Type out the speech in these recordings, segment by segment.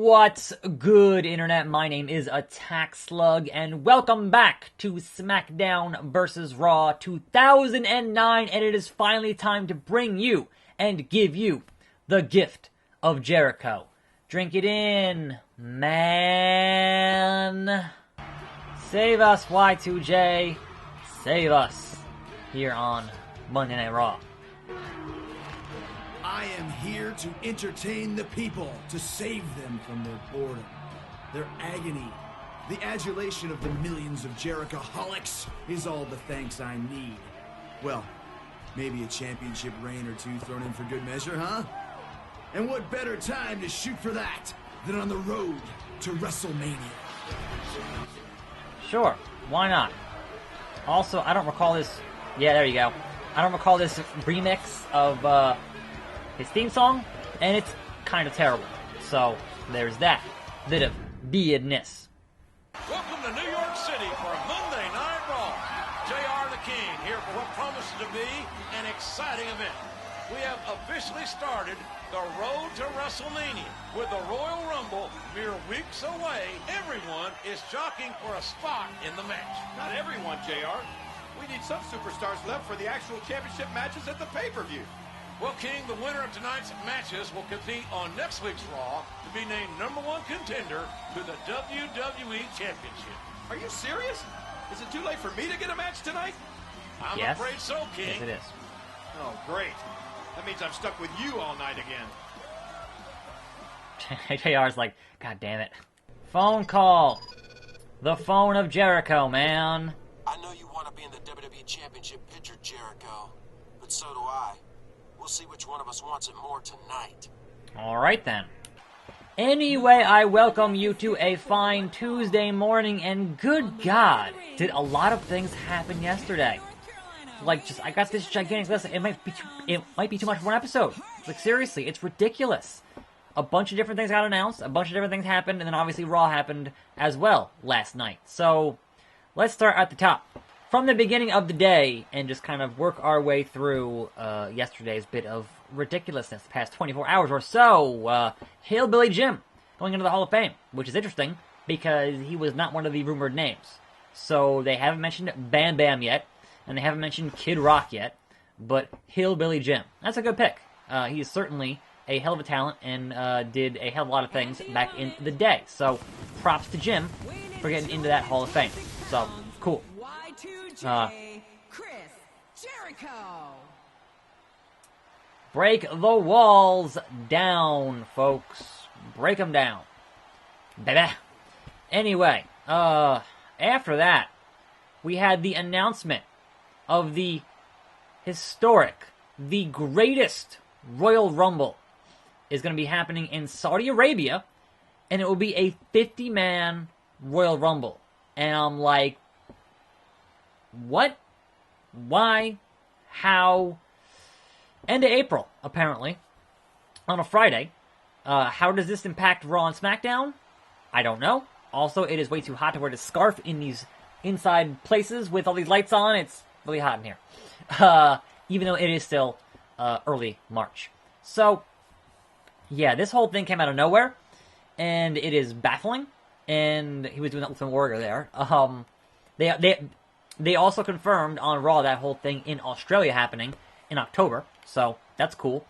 What's good, Internet? My name is Attack Slug, and welcome back to SmackDown vs. Raw 2009, and it is finally time to bring you and give you the gift of Jericho. Drink it in, man. Save us, Y2J. Save us here on Monday Night Raw. I am here to entertain the people, to save them from their boredom, their agony. The adulation of the millions of Jerichoholics is all the thanks I need. Well, maybe a championship reign or two thrown in for good measure, huh? And what better time to shoot for that than on the road to WrestleMania? Sure, why not? Also, I don't recall this... Yeah, there you go. I don't recall this remix of, his theme song, and it's kind of terrible. So, there's that bit of beardness. Welcome to New York City for Monday Night Raw. JR the King here for what promises to be an exciting event. We have officially started the road to WrestleMania. With the Royal Rumble mere weeks away, everyone is jockeying for a spot in the match. Not everyone, JR. We need some superstars left for the actual championship matches at the pay-per-view. Well, King, the winner of tonight's matches will compete on next week's Raw to be named #1 contender to the WWE Championship. Are you serious? Is it too late for me to get a match tonight? I'm Yes. afraid so, King. Yes, it is. Oh, great. That means I'm stuck with you all night again. JR's like, God damn it. Phone call. The phone of Jericho, man. I know you want to be in the WWE Championship picture, Jericho, but so do I. We'll see which one of us wants it more tonight. Alright then. Anyway, I welcome you to a fine Tuesday morning, and good God, did a lot of things happen yesterday. Like, I got this gigantic list. It might be too much for one episode. Like, seriously, it's ridiculous. A bunch of different things got announced, a bunch of different things happened, and then obviously Raw happened as well last night. So, let's start at the top. From the beginning of the day, and just kind of work our way through yesterday's bit of ridiculousness, the past 24 hours or so. Hillbilly Jim going into the Hall of Fame, which is interesting, because he was not one of the rumored names. So they haven't mentioned Bam Bam yet, and they haven't mentioned Kid Rock yet, but Hillbilly Jim. That's a good pick. He is certainly a hell of a talent, and did a hell of a lot of things back in the day. So, props to Jim for getting into that Hall of Fame. So, cool. Chris Jericho. Break the walls down, folks. Break them down. Baby. Anyway, after that, we had the announcement of the historic, the greatest Royal Rumble is going to be happening in Saudi Arabia, and it will be a 50-man Royal Rumble. And I'm like, what? Why? How? End of April, apparently, on a Friday. How does this impact Raw and SmackDown? I don't know. Also, it is way too hot to wear this scarf in these inside places with all these lights on. It's really hot in here. Even though it is still early March. So, yeah, this whole thing came out of nowhere, and it is baffling. And he was doing that with a warrior there. They also confirmed on Raw that whole thing in Australia happening in October, so that's cool.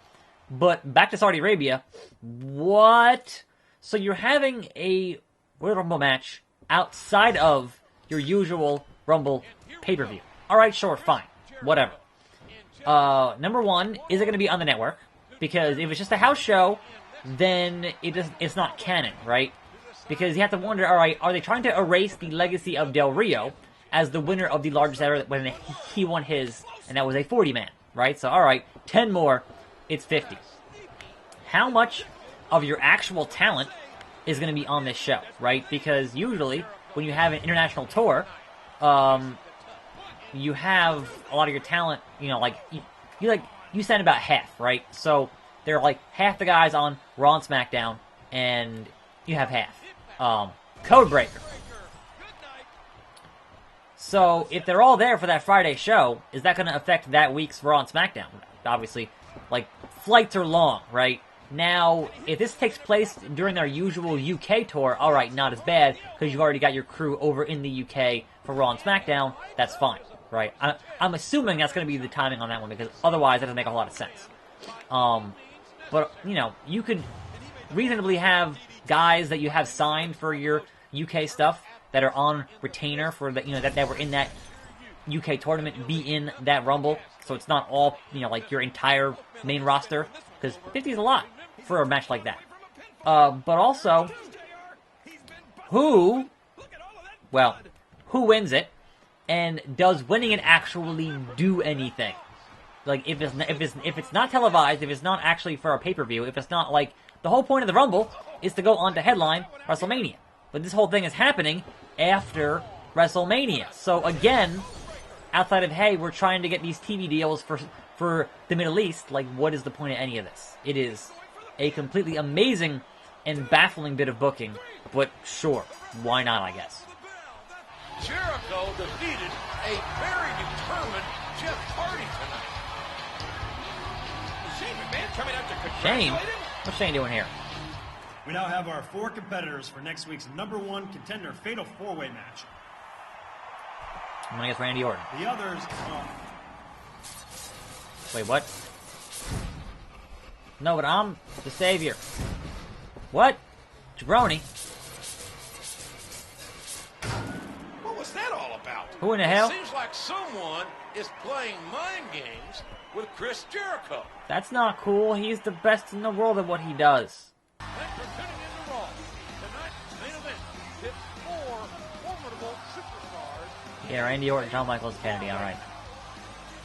But back to Saudi Arabia, what? So you're having a Royal Rumble match outside of your usual Rumble pay-per-view. Alright, sure, fine. Whatever. Number one, is it going to be on the network? Because if it's just a house show, then it's not canon, right? Because you have to wonder, alright, are they trying to erase the legacy of Del Rio as the winner of the largest ever when he won his, and that was a 40-man, right? So, alright, 10 more, it's 50. How much of your actual talent is going to be on this show, right? Because usually, when you have an international tour, you have a lot of your talent, you know, you send about half, right? So, there are like half the guys on Raw and SmackDown, and you have half. Codebreaker. So, if they're all there for that Friday show, is that going to affect that week's Raw and SmackDown? Obviously, like, flights are long, right? Now, if this takes place during their usual UK tour, alright, not as bad, because you've already got your crew over in the UK for Raw and SmackDown, that's fine, right? I'm assuming that's going to be the timing on that one, because otherwise that doesn't make a whole lot of sense. But, you know, you could reasonably have guys that you have signed for your UK stuff that are on retainer for the, you know, that were in that UK tournament be in that Rumble, so it's not all, you know, like your entire main roster, because 50 is a lot for a match like that. But also, who wins it, and does winning it actually do anything? Like, if it's not televised, if it's not actually for a pay-per-view, if it's not, like, the whole point of the Rumble is to go on to headline WrestleMania. But this whole thing is happening after WrestleMania. So again, outside of, hey, we're trying to get these TV deals for the Middle East, like, what is the point of any of this? It is a completely amazing and baffling bit of booking, but sure, why not, I guess. Jericho defeated a very determined Jeff Hardy tonight. Shane McMahon coming out to Shane? congratulate him? What's Shane doing here? We now have our 4 competitors for next week's #1 contender fatal 4-way match. I'm gonna guess Randy Orton. The others Wait, what? No, but I'm the savior. What? Jabroni? What was that all about? Who in the hell? It seems like someone is playing mind games with Chris Jericho. That's not cool. He's the best in the world at what he does. Thanks for tuning in to Raw. Tonight's main event pits 4 formidable superstars. Yeah, Randy Orton, Shawn Michaels, Kennedy, alright.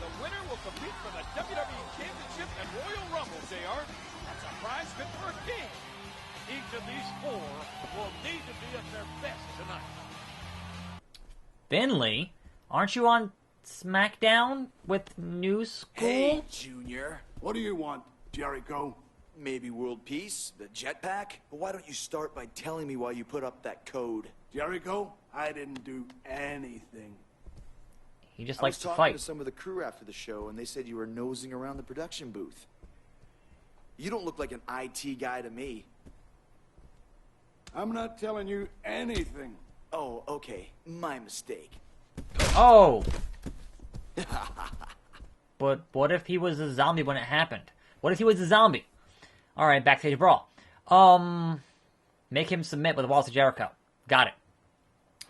The winner will compete for the WWE Championship and Royal Rumble, JR. That's a prize fit for a king. Each of these 4 will need to be at their best tonight. Finley, aren't you on SmackDown with New School? Hey, Junior. What do you want, Jericho? Maybe world peace, the jetpack? But why don't you start by telling me why you put up that code? Jericho, I didn't do anything. He just I likes was to talking fight. to some of the crew after the show, and they said you were nosing around the production booth. You don't look like an IT guy to me. I'm not telling you anything. Oh, okay. My mistake. Oh! But what if he was a zombie when it happened? What if he was a zombie? Alright, backstage brawl. Make him submit with the walls of Jericho. Got it.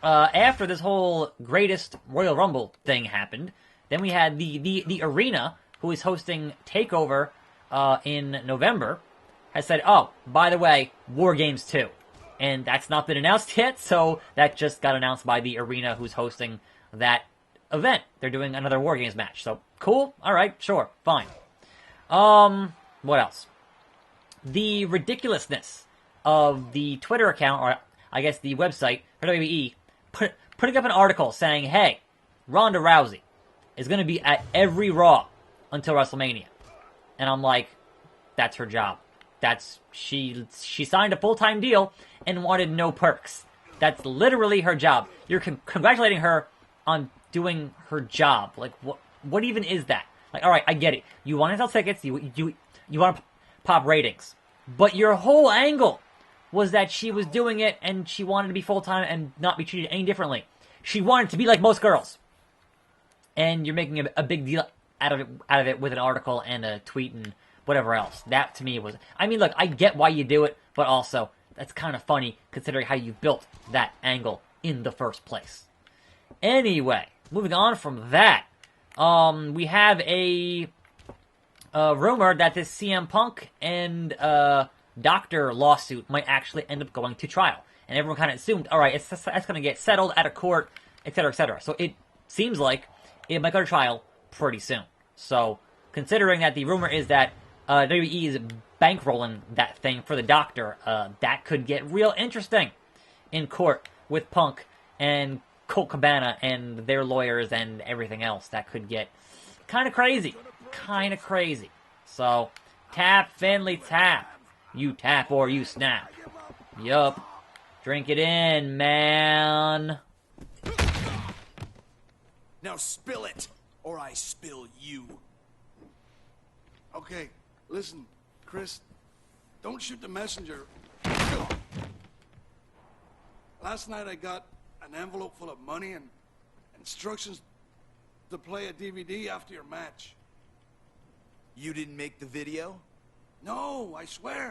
After this whole greatest Royal Rumble thing happened, then we had the arena, who is hosting TakeOver in November, has said, oh, by the way, War Games 2. And that's not been announced yet, so that just got announced by the arena who's hosting that event. They're doing another War Games match. So, cool. Alright, sure. Fine. What else? The ridiculousness of the Twitter account, or I guess the website, for WWE, putting up an article saying, hey, Ronda Rousey is going to be at every Raw until WrestleMania. And I'm like, that's her job. She signed a full-time deal and wanted no perks. That's literally her job. You're congratulating her on doing her job. Like, what even is that? Like, alright, I get it. You want to sell tickets, you want to pop ratings. But your whole angle was that she was doing it and she wanted to be full-time and not be treated any differently. She wanted to be like most girls. And you're making a big deal out of it with an article and a tweet and whatever else. That, to me, was... I mean, look, I get why you do it, but also, that's kind of funny considering how you built that angle in the first place. Anyway, moving on from that, we have a rumor that this CM Punk and Doctor lawsuit might actually end up going to trial. And everyone kind of assumed, alright, that's going to get settled out of court, etc., etc. So it seems like it might go to trial pretty soon. So, considering that the rumor is that WWE is bankrolling that thing for the Doctor, that could get real interesting in court with Punk and Colt Cabana and their lawyers and everything else. That could get kind of crazy. Kind of crazy. So, tap, Finley, tap. You tap or you snap. Yup. Drink it in, man. Now spill it, or I spill you. Okay, listen, Chris. Don't shoot the messenger. Last night I got an envelope full of money and instructions to play a DVD after your match. You didn't make the video? No, I swear.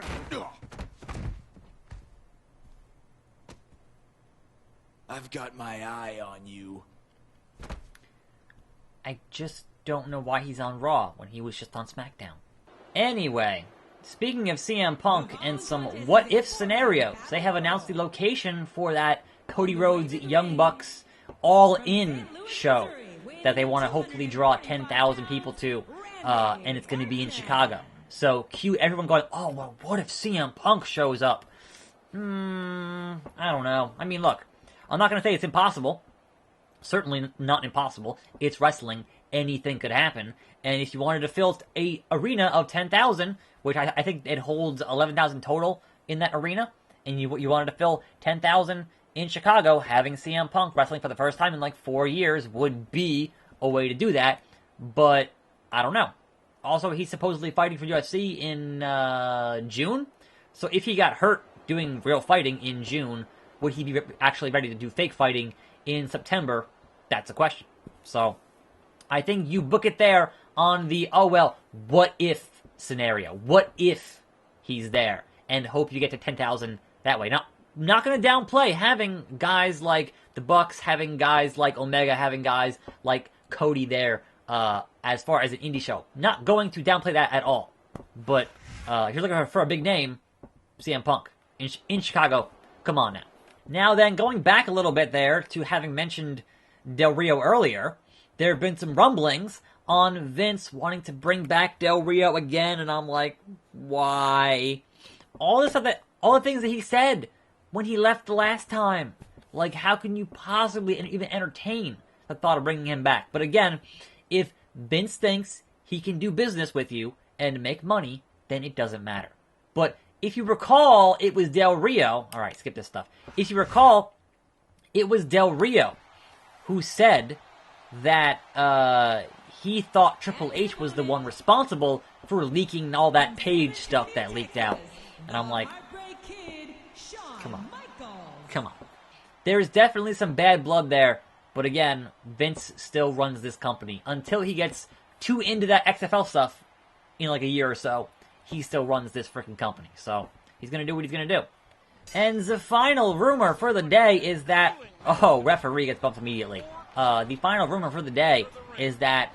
I've got my eye on you. I just don't know why he's on Raw when he was just on SmackDown. Anyway, speaking of CM Punk and some what-if scenarios, they have announced the location for that Cody Rhodes Young Bucks All-In show that they want to hopefully draw 10,000 people to, and it's going to be in Chicago. So cue everyone going, oh, well, what if CM Punk shows up? I don't know. I mean, look, I'm not going to say it's impossible. Certainly not impossible. It's wrestling. Anything could happen. And if you wanted to fill a arena of 10,000, which I think it holds 11,000 total in that arena, and you wanted to fill 10,000 in Chicago, having CM Punk wrestling for the first time in like 4 years would be a way to do that. But I don't know. Also, he's supposedly fighting for UFC in June. So if he got hurt doing real fighting in June, would he be actually ready to do fake fighting in September? That's a question. So I think you book it there on the, oh well, what if scenario. What if he's there? And hope you get to 10,000 that way. Now, not going to downplay having guys like the Bucks, having guys like Omega, having guys like Cody there as far as an indie show. Not going to downplay that at all. But if you're looking for a big name, CM Punk in Chicago, come on now. Now then, going back a little bit there to having mentioned Del Rio earlier, there have been some rumblings on Vince wanting to bring back Del Rio again, and I'm like, why? All the things that he said when he left the last time. Like, how can you possibly even entertain the thought of bringing him back? But again, if Vince thinks he can do business with you and make money, then it doesn't matter. But if you recall, it was Del Rio. All right, skip this stuff. If you recall, it was Del Rio who said that he thought Triple H was the one responsible for leaking all that Page stuff that leaked out. And I'm like, come on. Come on. There's definitely some bad blood there. But again, Vince still runs this company. Until he gets too into that XFL stuff in like a year or so, he still runs this freaking company. So he's going to do what he's going to do. And the final rumor for the day is that... Oh, referee gets bumped immediately. The final rumor for the day is that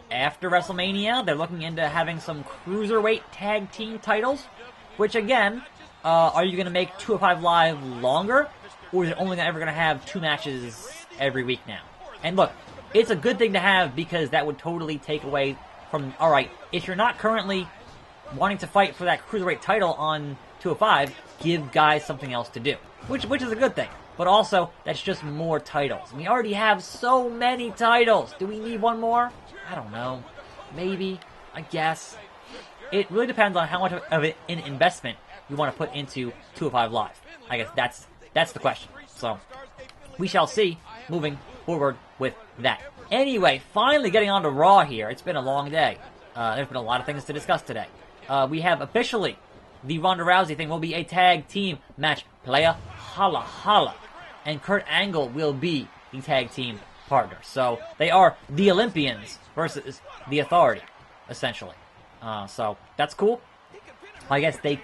after WrestleMania, they're looking into having some Cruiserweight Tag Team titles. Which again, are you going to make 205 Live longer? Or is it only ever going to have 2 matches every week now? And look, it's a good thing to have because that would totally take away from... Alright, if you're not currently wanting to fight for that Cruiserweight title on 205, give guys something else to do. Which is a good thing. But also, that's just more titles. We already have so many titles. Do we need one more? I don't know. Maybe. I guess. It really depends on how much of an investment you want to put into 205 Live. I guess that's the question. So, we shall see moving forward with that. Anyway, finally getting on to Raw here. It's been a long day. There's been a lot of things to discuss today. We have officially the Ronda Rousey thing will be a tag team match. Playa Holla Holla. And Kurt Angle will be the tag team partner. So they are the Olympians versus the Authority, essentially. So that's cool. I guess they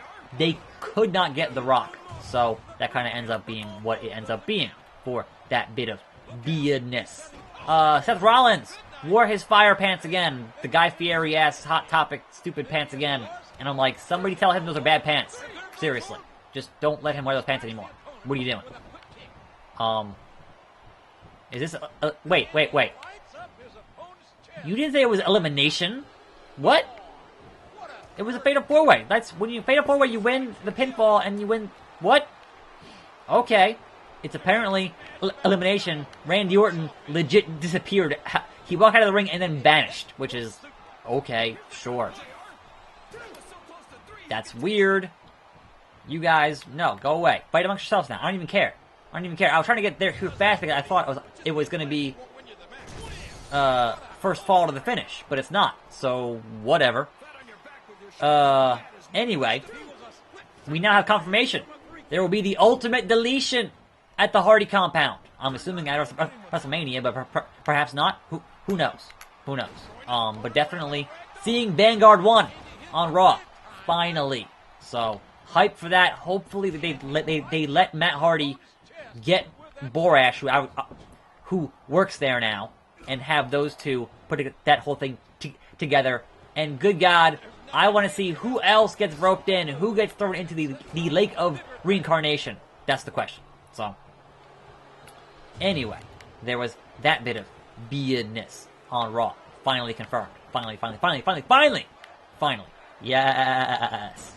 could not get The Rock. So that kind of ends up being what it ends up being for that bit of weirdness. Seth Rollins wore his fire pants again. The Guy Fieri-ass Hot Topic stupid pants again. And I'm like, somebody tell him those are bad pants. Seriously. Just don't let him wear those pants anymore. What are you doing? Is this... wait. You didn't say it was elimination? What? It was a Fatal 4-Way. That's... When you Fatal 4-Way, you win the pinfall and you win... What? Okay. It's apparently elimination. Randy Orton legit disappeared. He walked out of the ring and then vanished. Which is... Okay, sure. That's weird. You guys... No, go away. Fight amongst yourselves now. I don't even care. I was trying to get there too fast because I thought it was going to be first fall to the finish, but it's not. So, whatever. Anyway, we now have confirmation. There will be the ultimate deletion at the Hardy compound. I'm assuming at WrestleMania, but perhaps not. Who knows? Who knows? But definitely seeing Vanguard 1 on Raw. Finally. So, hype for that. Hopefully they let Matt Hardy get Borash, who works there now, and have those two put that whole thing together. And good God, I want to see who else gets roped in, who gets thrown into the lake of reincarnation. That's the question. So, anyway, there was that bit of beardness on Raw. Finally confirmed. Finally. Yes.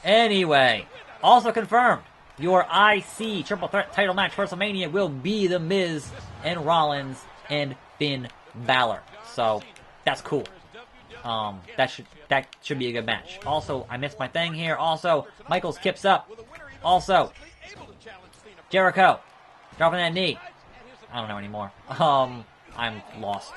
Anyway, also confirmed, your IC Triple Threat title match for WrestleMania will be The Miz and Rollins and Finn Balor. So, that's cool. That should be a good match. Also, I missed my thing here. Also, Michaels kips up. Also, Jericho dropping that knee. I don't know anymore. I'm lost.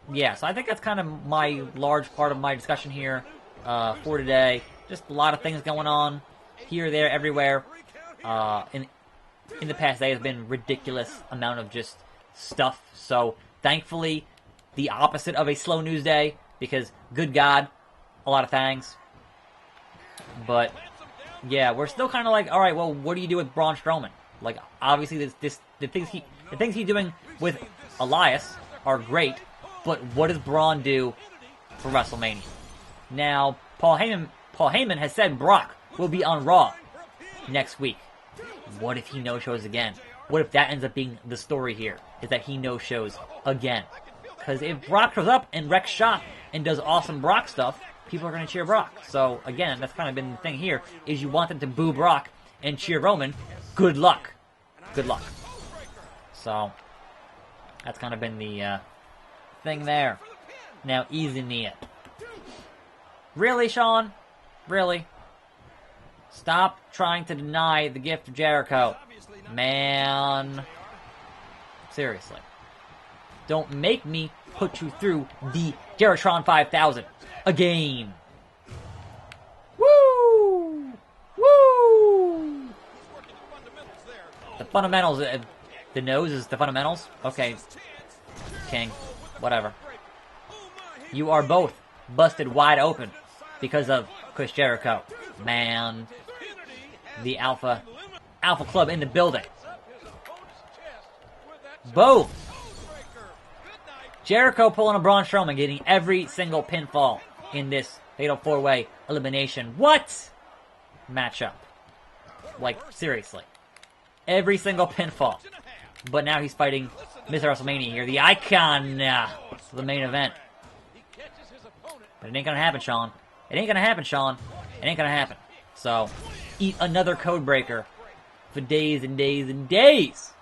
Yeah, so I think that's kind of my large part of my discussion here for today. Just a lot of things going on here, there, everywhere. In the past day has been ridiculous amount of just stuff. So thankfully, the opposite of a slow news day, because good God, a lot of things. But yeah, we're still kind of like, all right, well, what do you do with Braun Strowman? Like, obviously, the things he's doing with Elias are great, but what does Braun do for WrestleMania? Now, Paul Heyman has said Brock will be on Raw next week. What if he no-shows again? What if that ends up being the story here, is that he no-shows again? Because if Brock shows up and wrecks shop and does awesome Brock stuff, people are going to cheer Brock. So, again, that's kind of been the thing here, is you want them to boo Brock and cheer Roman. Good luck. Good luck. So, that's kind of been the thing there. Now, easy knee it. Really, Sean? Really? Stop trying to deny the gift of Jericho. Man. Seriously. Don't make me put you through the Geritron 5000 again. Woo! Woo! The fundamentals. The nose is the fundamentals? Okay. King. Whatever. You are both busted wide open because of Chris Jericho. Man. The Alpha Club in the building. Boom! Jericho pulling a Braun Strowman, getting every single pinfall in this Fatal 4-Way elimination. What? Matchup. Like, seriously. Every single pinfall. But now he's fighting Mr. WrestleMania here, the icon for the main event. But it ain't gonna happen, Sean. It ain't gonna happen, Sean. It ain't gonna happen. So, eat another code breaker for days and days and days.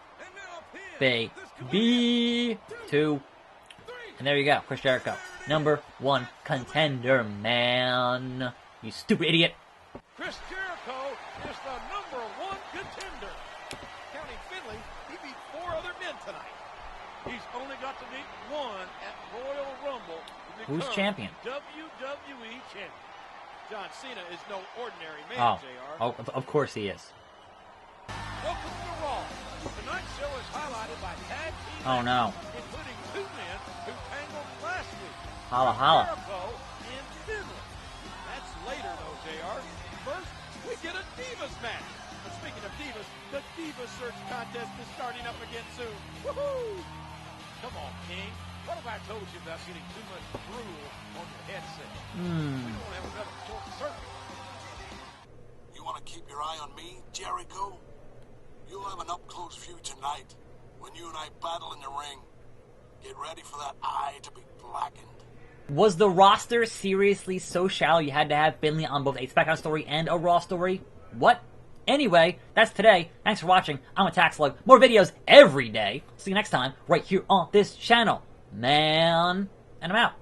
Baby. 2. And there you go, Chris Jericho. Number 1 contender, man. You stupid idiot. Chris Jericho is the number 1 contender. Counting Finley, he beat 4 other men tonight. He's only got to beat 1 at Royal Rumble. Who's champion? WWE champion. John Cena is no ordinary man, JR. Oh, of course he is. Welcome to Raw. Tonight's show is highlighted by tag team no. including 2 men who tangled last week. Holla, holla. Jericho and Finley. That's later, though, JR. First, we get a Divas match. But speaking of Divas, the Divas Search Contest is starting up again soon. Woohoo! Come on, King. What have I told you about getting too much drool on your headset? We don't have another short circuit. You want to keep your eye on me, Jericho? You'll have an up-close view tonight when you and I battle in the ring. Get ready for that eye to be blackened. Was the roster seriously so shallow you had to have Finley on both a SmackDown story and a Raw story? What? Anyway, that's today. Thanks for watching. I'm Attack Slug. More videos every day. See you next time, right here on this channel. Man. And I'm out.